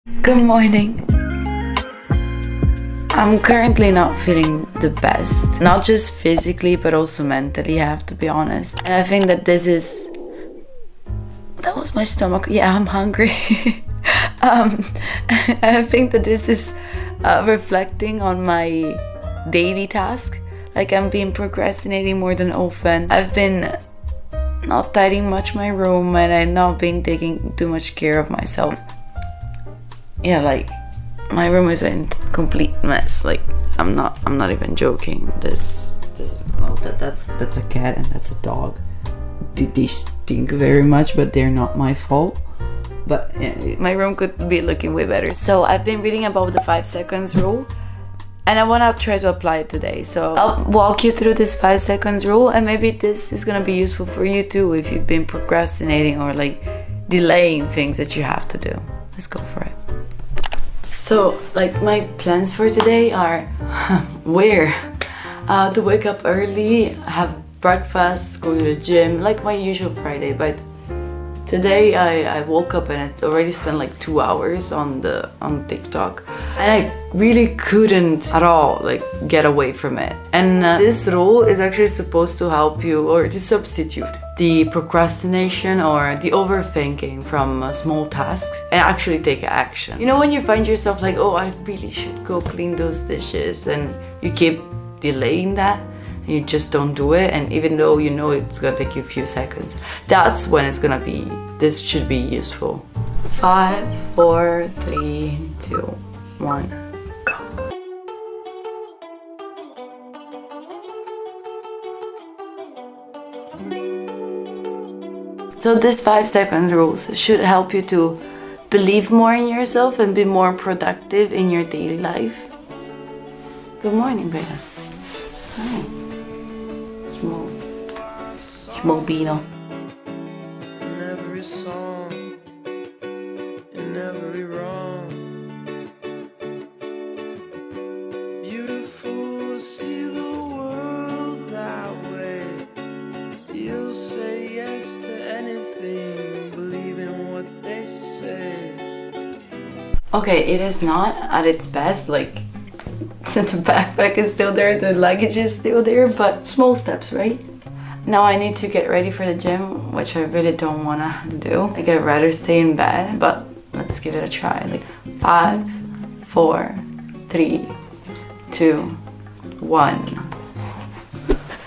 Good morning. I'm currently not feeling the best, not just physically but also mentally, I have to be honest. And I think that that was my stomach. Yeah, I'm hungry. I think that this is reflecting on my daily task. Like, I'm been procrastinating more than often. I've been not tidying much my room, and I've not been taking too much care of myself. Yeah, like, my room is a complete mess. Like, I'm not even joking. That's a cat and that's a dog. They stink very much, but they're not my fault. But yeah, my room could be looking way better. So I've been reading about the 5 seconds rule, and I want to try to apply it today. So I'll walk you through this 5 seconds rule, and maybe this is gonna be useful for you too if you've been procrastinating or like delaying things that you have to do. Let's go for it. So, like, my plans for today are to wake up early, have breakfast, go to the gym, like my usual Friday. But today I woke up and I already spent like 2 hours on TikTok, and I really couldn't at all like get away from it. And this rule is actually supposed to help you, or to substitute the procrastination or the overthinking from small tasks and actually take action. You know, when you find yourself like, oh, I really should go clean those dishes, and you keep delaying that and you just don't do it, and even though you know it's gonna take you a few seconds, that's when it's gonna be, this should be useful. 5, 4, 3, 2, 1. So this 5 second rules should help you to believe more in yourself and be more productive in your daily life. Good morning, Bella. Hi. Smobino. In every song, in every wrong, beautiful to see the world that way. You'll say yes to anything, believe in what they say. Okay, it is not at its best, like the backpack is still there, the luggage is still there, but small steps, right? Now I need to get ready for the gym, which I really don't want to do. Like, I'd rather stay in bed, but let's give it a try. Like, 5, 4, 3, 2, 1.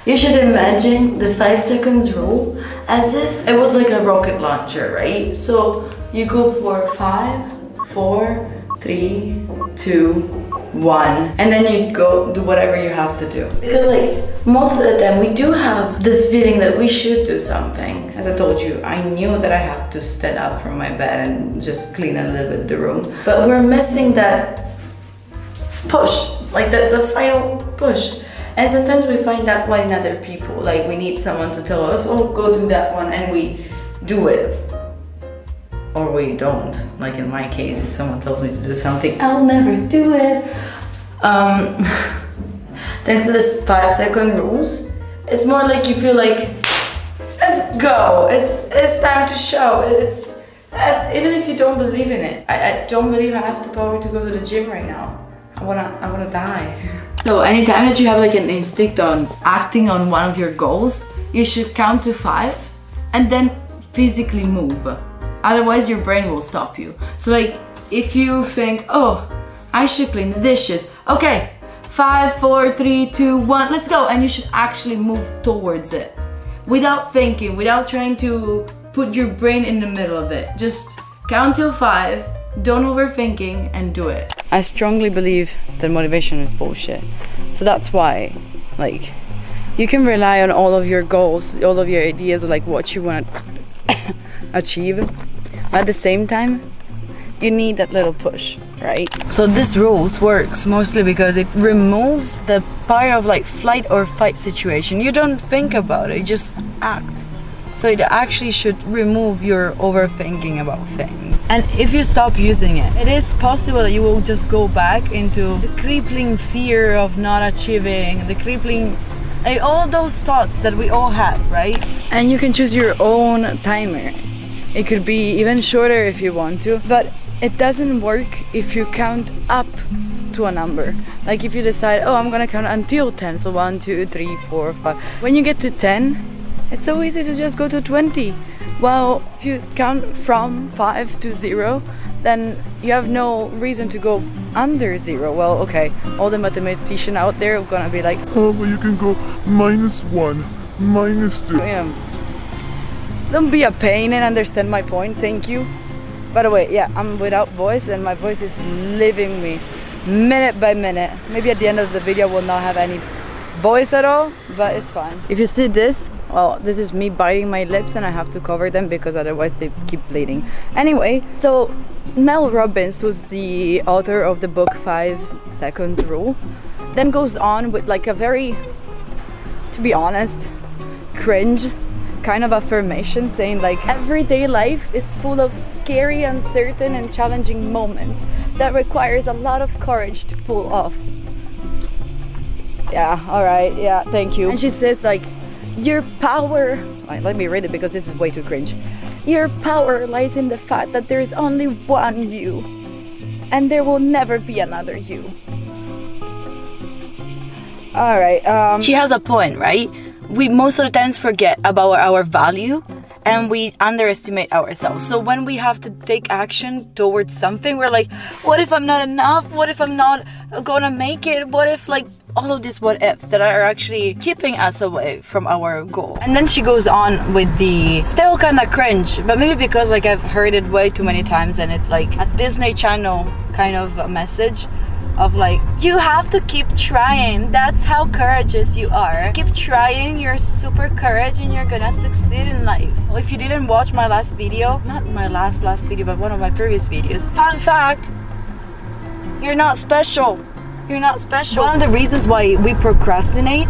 You should imagine the 5 seconds rule as if it was like a rocket launcher, right? So you go for 5, 4, 3, 2, 1, and then you go do whatever you have to do. Because like most of the time we do have the feeling that we should do something. As I told you, I knew that I had to stand up from my bed and just clean a little bit the room, but we're missing that push, like the final push. And sometimes we find that one in other people. Like, we need someone to tell us, oh, go do that one, and we do it. Or we don't. Like in my case, if someone tells me to do something, I'll never do it. Thanks to this 5 second rules, it's more like you feel like, let's go. It's time to show. It's even if you don't believe in it. I don't believe I have the power to go to the gym right now. I wanna die. So anytime that you have like an instinct on acting on one of your goals, you should count to 5 and then physically move. Otherwise your brain will stop you. So like, if you think, oh, I should clean the dishes. Okay, 5, 4, 3, 2, 1, let's go. And you should actually move towards it. Without thinking, without trying to put your brain in the middle of it. Just count till 5, don't overthinking, and do it. I strongly believe that motivation is bullshit. So that's why, like, you can rely on all of your goals, all of your ideas of like what you want to achieve. But at the same time, you need that little push, right? So this rules works mostly because it removes the part of like flight or fight situation. You don't think about it, you just act. So it actually should remove your overthinking about things. And if you stop using it, it is possible that you will just go back into the crippling fear of not achieving, the crippling, like all those thoughts that we all have, right? And you can choose your own timer. It could be even shorter if you want to, but it doesn't work if you count up to a number. Like if you decide, oh, I'm gonna count until 10, so 1, 2, 3, 4, 5. When you get to 10, it's so easy to just go to 20. Well, if you count from 5 to 0, then you have no reason to go under 0. Well, okay, all the mathematicians out there are gonna be like, oh, but you can go -1, -2. yeah. Don't be a pain and understand my point, thank you. By the way, yeah, I'm without voice and my voice is leaving me minute by minute. Maybe at the end of the video I will not have any voice at all, but it's fine. If you see this, well, this is me biting my lips and I have to cover them because otherwise they keep bleeding. Anyway, so Mel Robbins, who's the author of the book 5 Seconds Rule, then goes on with like a very, to be honest, cringe kind of affirmation saying like everyday life is full of scary, uncertain and challenging moments that requires a lot of courage to pull off. Yeah, alright, yeah, thank you. And she says like, your power, right, let me read it because this is way too cringe. Your power lies in the fact that there is only one you and there will never be another you. Alright, she has a point, right? We most of the times forget about our value and we underestimate ourselves. So when we have to take action towards something, we're like, what if I'm not enough? What if I'm not gonna make it? What if, like, all of these what ifs that are actually keeping us away from our goal. And then she goes on with the still kind of cringe, but maybe because like I've heard it way too many times and it's like a Disney Channel kind of a message of like, you have to keep trying, that's how courageous you are. Keep trying, you're super courage and you're gonna succeed in life. Well, if you didn't watch my last video, not my last video, but one of my previous videos, fun fact, you're not special. You're not special. One of the reasons why we procrastinate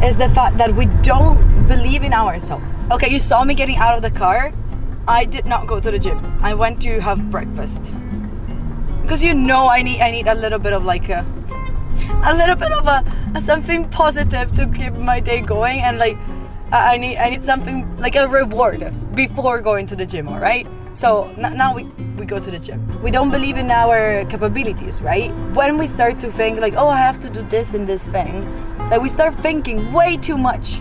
is the fact that we don't believe in ourselves. Okay, you saw me getting out of the car. I did not go to the gym. I went to have breakfast. Because you know I need a little bit of like a little bit of a something positive to keep my day going, and like I need something like a reward before going to the gym, all right? So now we go to the gym. We don't believe in our capabilities, right? When we start to think like, oh, I have to do this and this thing, like we start thinking way too much.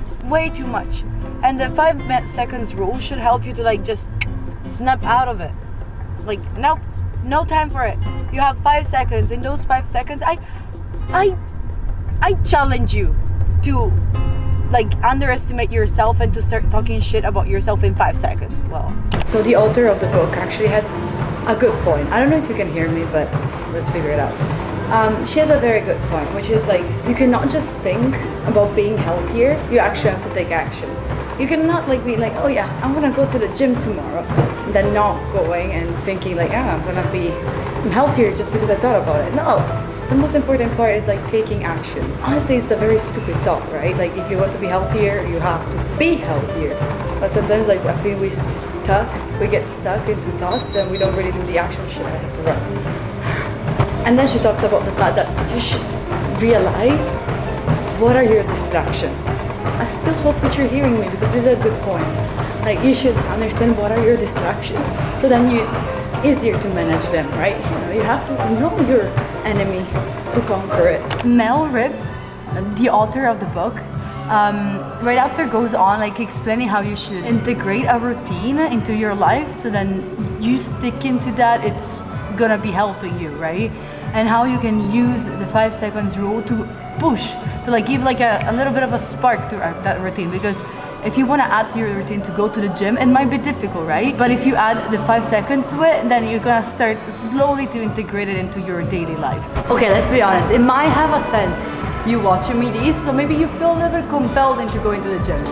And the 5 seconds rule should help you to like just snap out of it. Like, no time for it. You have 5 seconds. In those 5 seconds, I challenge you to like underestimate yourself and to start talking shit about yourself in 5 seconds. Well, so the author of the book actually has a good point. I don't know if you can hear me, but let's figure it out. She has a very good point, which is like, you cannot just think about being healthier, you actually have to take action. You cannot like be like, oh yeah, I'm gonna go to the gym tomorrow, and then not going and thinking like, I'm gonna be healthier just because I thought about it. No, the most important part is like taking actions. Honestly, it's a very stupid thought, right? Like if you want to be healthier, you have to be healthier. But sometimes like I feel we get stuck into thoughts and we don't really do the action shit. I have to run. And then she talks about the fact that you should realize what are your distractions. I still hope that you're hearing me because this is a good point. Like you should understand what are your distractions, so then it's easier to manage them, right? You have to know your enemy to conquer it. Mel Robbins, the author of the book, right after goes on like explaining how you should integrate a routine into your life, so then you stick into that, it's gonna be helping you, right? And how you can use the 5 seconds rule to push, to like give like a little bit of a spark to that routine. Because if you want to add to your routine to go to the gym, it might be difficult, right? But if you add the 5 seconds to it, then you're gonna start slowly to integrate it into your daily life. Okay, let's be honest, it might have a sense you watching me these, so maybe you feel a little bit compelled into going to the gym.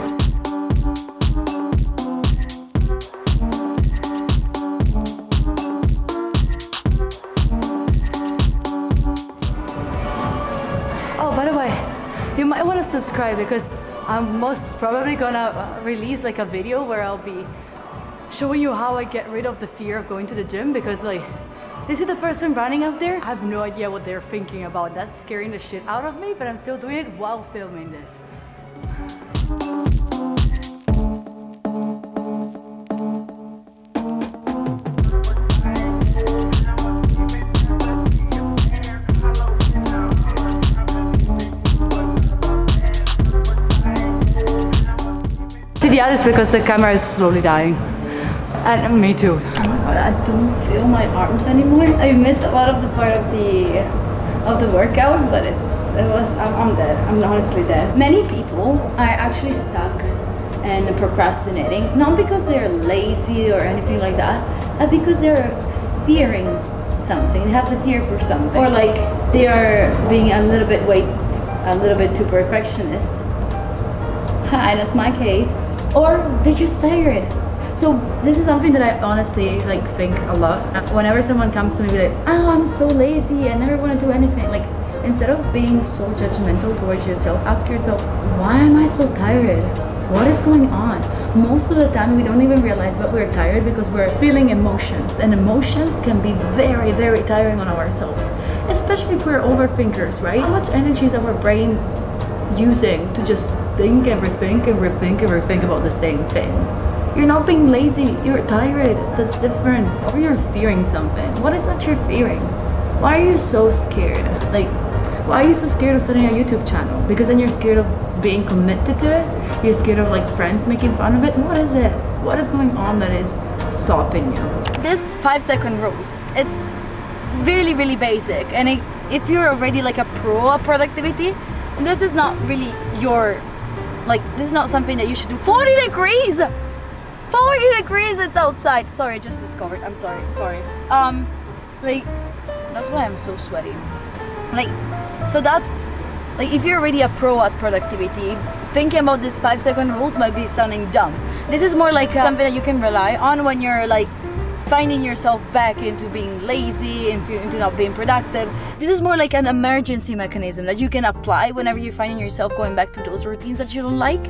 You might want to subscribe because I'm most probably gonna release like a video where I'll be showing you how I get rid of the fear of going to the gym, because like, you see the person running up there? I have no idea what they're thinking about. That's scaring the shit out of me, but I'm still doing it while filming this. Yeah, it's because the camera is slowly dying. And me too. Oh my god, I don't feel my arms anymore. I missed a lot of the part of the workout, but I'm dead. I'm honestly dead. Many people are actually stuck in procrastinating, not because they're lazy or anything like that, but because they're fearing something. They have the fear for something, or like they are being a little bit too perfectionist. Hi, that's my case. Or they're just tired. So this is something that I honestly like think a lot. Whenever someone comes to me like, oh, I'm so lazy, I never want to do anything. Like, instead of being so judgmental towards yourself, ask yourself, why am I so tired? What is going on? Most of the time we don't even realize that we're tired because we're feeling emotions, and emotions can be very, very tiring on ourselves, especially if we're overthinkers, right? How much energy is our brain using to just think and rethink and rethink and rethink about the same things? You're not being lazy, you're tired. That's different. Or you're fearing something. What is that you're fearing? Why are you so scared? Like, why are you so scared of starting a YouTube channel? Because then you're scared of being committed to it? You're scared of like friends making fun of it? What is it? What is going on that is stopping you? This 5-second rules, it's really, really basic. And if you're already like a pro at productivity, this is not really this is not something that you should do. 40 degrees! 40 degrees, it's outside. Sorry, I just discovered. I'm sorry. Like, that's why I'm so sweaty. Like, so that's, like, if you're already a pro at productivity, thinking about this 5-second rules might be sounding dumb. This is more like something that you can rely on when you're like finding yourself back into being lazy, into not being productive. This is more like an emergency mechanism that you can apply whenever you're finding yourself going back to those routines that you don't like.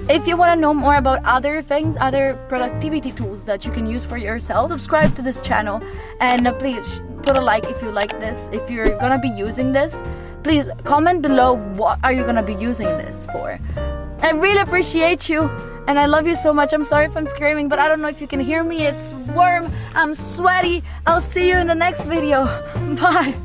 If you want to know more about other things, other productivity tools that you can use for yourself, subscribe to this channel, and please put a like if you like this. If you're gonna be using this, please comment below what are you gonna be using this for. I really appreciate you, and I love you so much. I'm sorry if I'm screaming, but I don't know if you can hear me. It's warm, I'm sweaty. I'll see you in the next video. Bye.